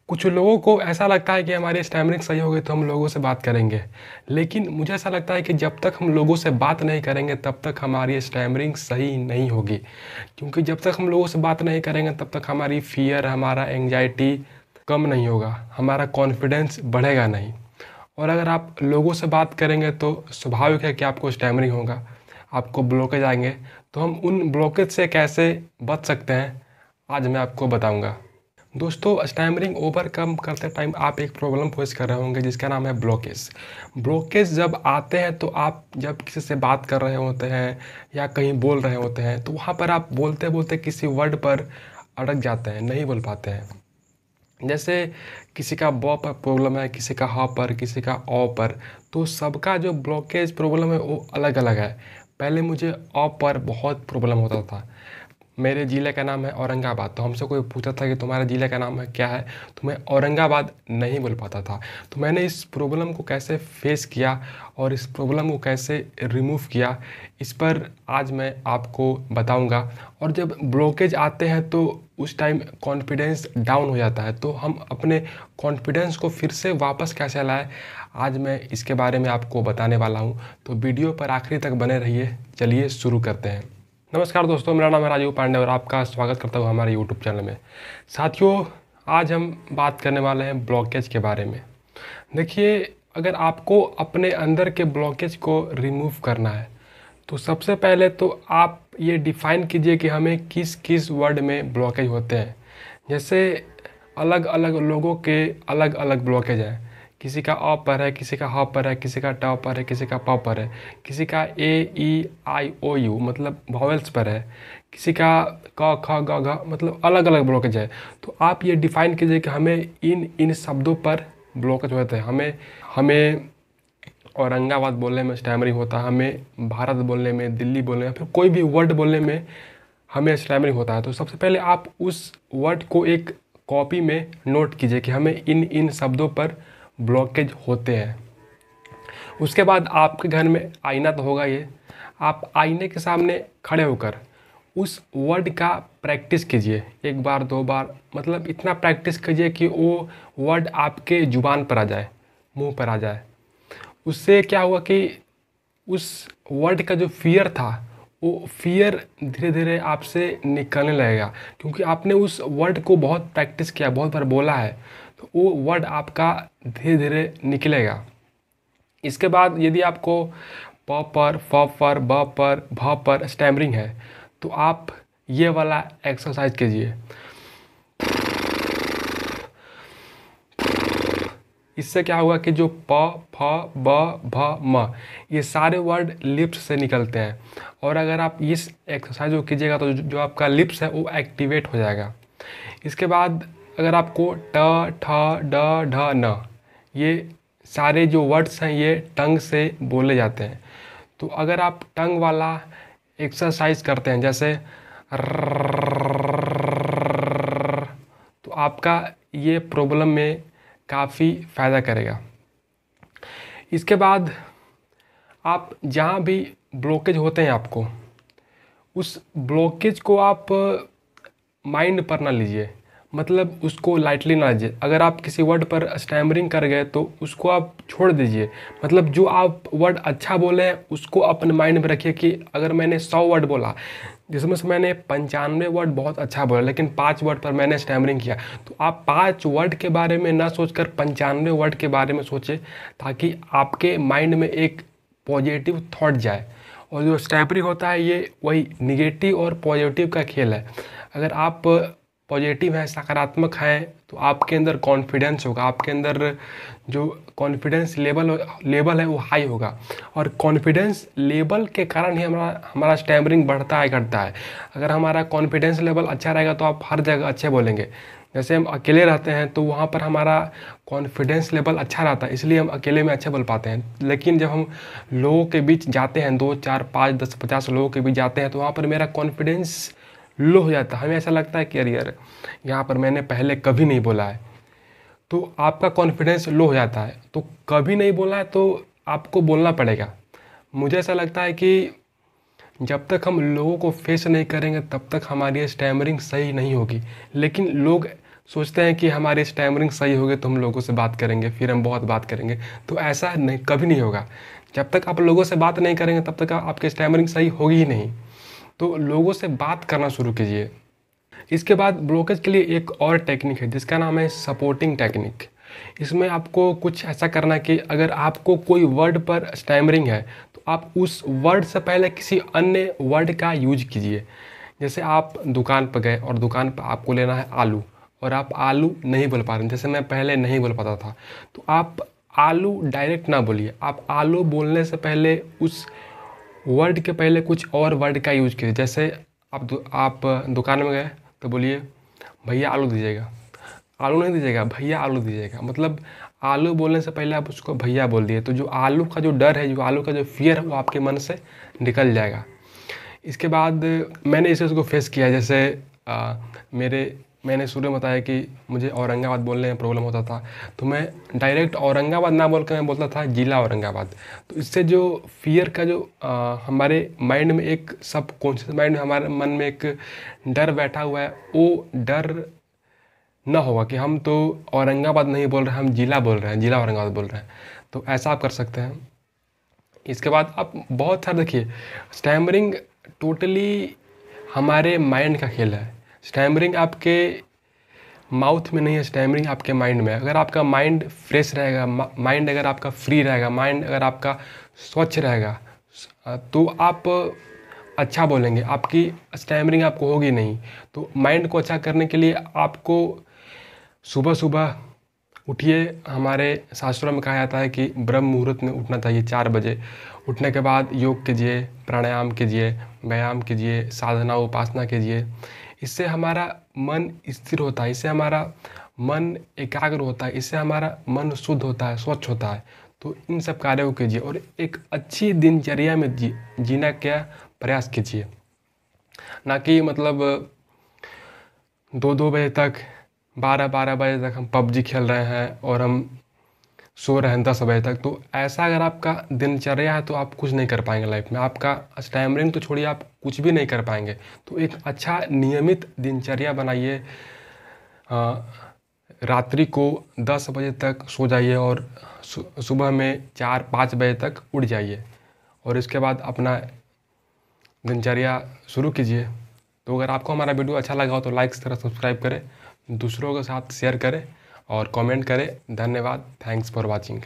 कुछ लोगों को ऐसा लगता है कि हमारी स्टैमरिंग सही हो गई तो हम लोगों से बात करेंगे, लेकिन मुझे ऐसा लगता है कि जब तक हम लोगों से बात नहीं करेंगे तब तक हमारी स्टैमरिंग सही नहीं होगी। क्योंकि जब तक हम लोगों से बात नहीं करेंगे तब तक हमारी फ़ियर, हमारा एंग्जाइटी कम नहीं होगा, हमारा कॉन्फिडेंस बढ़ेगा नहीं। और अगर आप लोगों से बात करेंगे तो स्वाभाविक है कि आपको स्टैमरिंग होगा, आपको ब्लॉकेज आएंगे। तो हम उन ब्लॉकेज से कैसे बच सकते हैं, आज मैं आपको बताऊंगा। दोस्तों, स्टैमरिंग ओवरकम करते टाइम आप एक प्रॉब्लम फेस कर रहे होंगे जिसका नाम है ब्लॉकेज। ब्लॉकेज जब आते हैं तो आप जब किसी से बात कर रहे होते हैं या कहीं बोल रहे होते हैं तो वहाँ पर आप बोलते बोलते किसी वर्ड पर अटक जाते हैं, नहीं बोल पाते हैं। जैसे किसी का ब पर प्रॉब्लम है, किसी का ह पर, किसी का अ पर। तो सबका जो ब्लॉकेज प्रॉब्लम है वो अलग अलग है। पहले मुझे अ पर बहुत प्रॉब्लम होता था। मेरे ज़िले का नाम है औरंगाबाद, तो हमसे कोई पूछा था कि तुम्हारे ज़िले का नाम है क्या है, तो मैं औरंगाबाद नहीं बोल पाता था। तो मैंने इस प्रॉब्लम को कैसे फेस किया और इस प्रॉब्लम को कैसे रिमूव किया, इस पर आज मैं आपको बताऊंगा। और जब ब्लॉकेज आते हैं तो उस टाइम कॉन्फिडेंस डाउन हो जाता है, तो हम अपने कॉन्फिडेंस को फिर से वापस कैसे लाएं, आज मैं इसके बारे में आपको बताने वाला हूं। तो वीडियो पर आखिरी तक बने रहिए। चलिए शुरू करते हैं। नमस्कार दोस्तों, मेरा नाम है राजीव पांडे और आपका स्वागत करता हूँ हमारे यूट्यूब चैनल में। साथियों, आज हम बात करने वाले हैं ब्लॉकेज के बारे में। देखिए, अगर आपको अपने अंदर के ब्लॉकेज को रिमूव करना है तो सबसे पहले तो आप ये डिफ़ाइन कीजिए कि हमें किस किस वर्ड में ब्लॉकेज होते हैं। जैसे अलग अलग लोगों के अलग अलग ब्लॉकेज हैं। किसी का अ पर है, किसी का ह पर है, किसी का ट पर है, किसी का प पर है, किसी का ए ई आई ओ यू मतलब वॉवेल्स पर है, किसी का क ख ग घ मतलब अलग अलग ब्लॉकेज है। तो आप ये डिफ़ाइन कीजिए कि हमें इन इन शब्दों पर ब्लॉकेज होते हैं। हमें हमें औरंगाबाद बोलने में स्टैमरिंग होता है, हमें भारत बोलने में, दिल्ली बोलने में, फिर कोई भी वर्ड बोलने में हमें स्टैमरिंग होता है। तो सबसे पहले आप उस वर्ड को एक कॉपी में नोट कीजिए कि हमें इन इन शब्दों पर ब्लॉकेज होते हैं। उसके बाद आपके घर में आईना तो होगा ये, आप आईने के सामने खड़े होकर उस वर्ड का प्रैक्टिस कीजिए। एक बार, दो बार, मतलब इतना प्रैक्टिस कीजिए कि वो वर्ड आपके ज़ुबान पर आ जाए, मुंह पर आ जाए। उससे क्या हुआ कि उस वर्ड का जो फ़ियर था वो फ़ियर धीरे धीरे आपसे निकलने लगेगा, क्योंकि आपने उस वर्ड को बहुत प्रैक्टिस किया, बहुत बार बोला है, तो वो वर्ड आपका धीरे धीरे निकलेगा। इसके बाद यदि आपको प पर, फ पर, ब पर, भ पर स्टैमरिंग है तो आप ये वाला एक्सरसाइज कीजिए। इससे क्या होगा कि जो प, फ, ब, भ, म ये सारे वर्ड लिप्स से निकलते हैं। और अगर आप इस एक्सरसाइज को कीजिएगा तो जो आपका लिप्स है वो एक्टिवेट हो जाएगा। इसके बाद अगर आपको ट, ठ, ड, ढ, न ये सारे जो वर्ड्स हैं ये टंग से बोले जाते हैं। तो अगर आप टंग वाला एक्सरसाइज करते हैं, जैसे तो आपका ये प्रॉब्लम में काफ़ी फ़ायदा करेगा। इसके बाद आप जहाँ भी ब्लॉकेज होते हैं आपको, उस ब्लॉकेज को आप माइंड पर ना लीजिए, मतलब उसको लाइटली ना लीजिए। अगर आप किसी वर्ड पर स्टैमरिंग कर गए तो उसको आप छोड़ दीजिए। मतलब जो आप वर्ड अच्छा बोले हैं उसको अपने माइंड में रखिए कि अगर मैंने 100 वर्ड बोला, जिसमें से मैंने 95 वर्ड बहुत अच्छा बोला, लेकिन 5 वर्ड पर मैंने स्टैमरिंग किया, तो आप 5 वर्ड के बारे में ना सोचकर 95 वर्ड के बारे में सोचें, ताकि आपके माइंड में एक पॉजिटिव थॉट जाए। और जो स्टैमरिंग होता है ये वही निगेटिव और पॉजिटिव का खेल है। अगर आप पॉजिटिव हैं, सकारात्मक हैं, तो आपके अंदर कॉन्फिडेंस होगा, आपके अंदर जो कॉन्फिडेंस लेवल है वो हाई होगा। और कॉन्फिडेंस लेवल के कारण ही हमारा स्टैमरिंग बढ़ता है, घटता है। अगर हमारा कॉन्फिडेंस लेवल अच्छा रहेगा तो आप हर जगह अच्छे बोलेंगे। जैसे हम अकेले रहते हैं तो वहाँ पर हमारा कॉन्फिडेंस लेवल अच्छा रहता है, इसलिए हम अकेले में अच्छे बोल पाते हैं। लेकिन जब हम लोगों के बीच जाते हैं, 2, 4, 5, 10, 50 लोगों के बीच जाते हैं, तो वहाँ पर मेरा कॉन्फिडेंस लो हो जाता है। हमें ऐसा लगता है कि अरे यार, यहाँ पर मैंने पहले कभी नहीं बोला है, तो आपका कॉन्फिडेंस लो हो जाता है। तो कभी नहीं बोला है तो आपको बोलना पड़ेगा। मुझे ऐसा लगता है कि जब तक हम लोगों को फेस नहीं करेंगे तब तक हमारी स्टैमरिंग सही नहीं होगी। लेकिन लोग सोचते हैं कि हमारी स्टैमरिंग सही होगी तो हम लोगों से बात करेंगे, फिर हम बहुत बात करेंगे। तो ऐसा नहीं, कभी नहीं होगा। जब तक आप लोगों से बात नहीं करेंगे तब तक आपकी स्टैमरिंग सही होगी ही नहीं। तो लोगों से बात करना शुरू कीजिए। इसके बाद ब्लॉकेज के लिए एक और टेक्निक है जिसका नाम है सपोर्टिंग टेक्निक। इसमें आपको कुछ ऐसा करना है कि अगर आपको कोई वर्ड पर स्टैमरिंग है तो आप उस वर्ड से पहले किसी अन्य वर्ड का यूज कीजिए। जैसे आप दुकान पर गए और दुकान पर आपको लेना है आलू, और आप आलू नहीं बोल पा रहे हैं, जैसे मैं पहले नहीं बोल पाता था, तो आप आलू डायरेक्ट ना बोलिए। आप आलू बोलने से पहले उस वर्ड के पहले कुछ और वर्ड का यूज कीजिए। जैसे आप दुकान में गए तो बोलिए भैया आलू दीजिएगा। आलू नहीं दीजिएगा, भैया आलू दीजिएगा। मतलब आलू बोलने से पहले आप उसको भैया बोल दिए, तो जो आलू का जो डर है, जो आलू का जो फियर है, वो आपके मन से निकल जाएगा। इसके बाद मैंने इस चीज़ को फेस किया। जैसे मैंने शुरू में बताया कि मुझे औरंगाबाद बोलने में प्रॉब्लम होता था, तो मैं डायरेक्ट औरंगाबाद ना बोल के मैं बोलता था जिला औरंगाबाद। तो इससे जो फियर का जो हमारे माइंड में एक सबकॉन्शियस माइंड में, हमारे मन में एक डर बैठा हुआ है, वो डर ना होगा कि हम तो औरंगाबाद नहीं बोल रहे हैं, हम जिला बोल रहे हैं, जिला औरंगाबाद बोल रहे हैं। तो ऐसा आप कर सकते हैं। इसके बाद आप बहुत सारे देखिए, स्टैमरिंग टोटली हमारे माइंड का खेल है। स्टैमरिंग आपके माउथ में नहीं है, स्टैमरिंग आपके माइंड में है। अगर आपका माइंड फ्रेश रहेगा, माइंड अगर आपका फ्री रहेगा, माइंड अगर आपका स्वच्छ रहेगा, तो आप अच्छा बोलेंगे, आपकी स्टैमरिंग आपको होगी नहीं। तो माइंड को अच्छा करने के लिए आपको सुबह सुबह उठिए। हमारे शास्त्रों में कहा जाता है कि ब्रह्म मुहूर्त में उठना चाहिए 4 बजे। उठने के बाद योग कीजिए, प्राणायाम कीजिए, व्यायाम कीजिए, साधना उपासना कीजिए। इससे हमारा मन स्थिर होता है, इससे हमारा मन एकाग्र होता है, इससे हमारा मन शुद्ध होता है, स्वच्छ होता है। तो इन सब कार्यों को कीजिए और एक अच्छी दिनचर्या में जीना का प्रयास कीजिए। ना कि मतलब 2-2 बजे तक, 12-12 बजे तक हम पबजी खेल रहे हैं और हम सो रहे हैं 10 बजे तक। तो ऐसा अगर आपका दिनचर्या है तो आप कुछ नहीं कर पाएंगे लाइफ में। आपका स्टैमरिंग तो छोड़िए, आप कुछ भी नहीं कर पाएंगे। तो एक अच्छा नियमित दिनचर्या बनाइए। रात्रि को 10 बजे तक सो जाइए और सुबह में 4-5 बजे तक उठ जाइए, और इसके बाद अपना दिनचर्या शुरू कीजिए। तो अगर आपको हमारा वीडियो अच्छा लगा हो तो लाइक तरह सब्सक्राइब करें, दूसरों के साथ शेयर करें और कमेंट करें। धन्यवाद। Thanks for watching.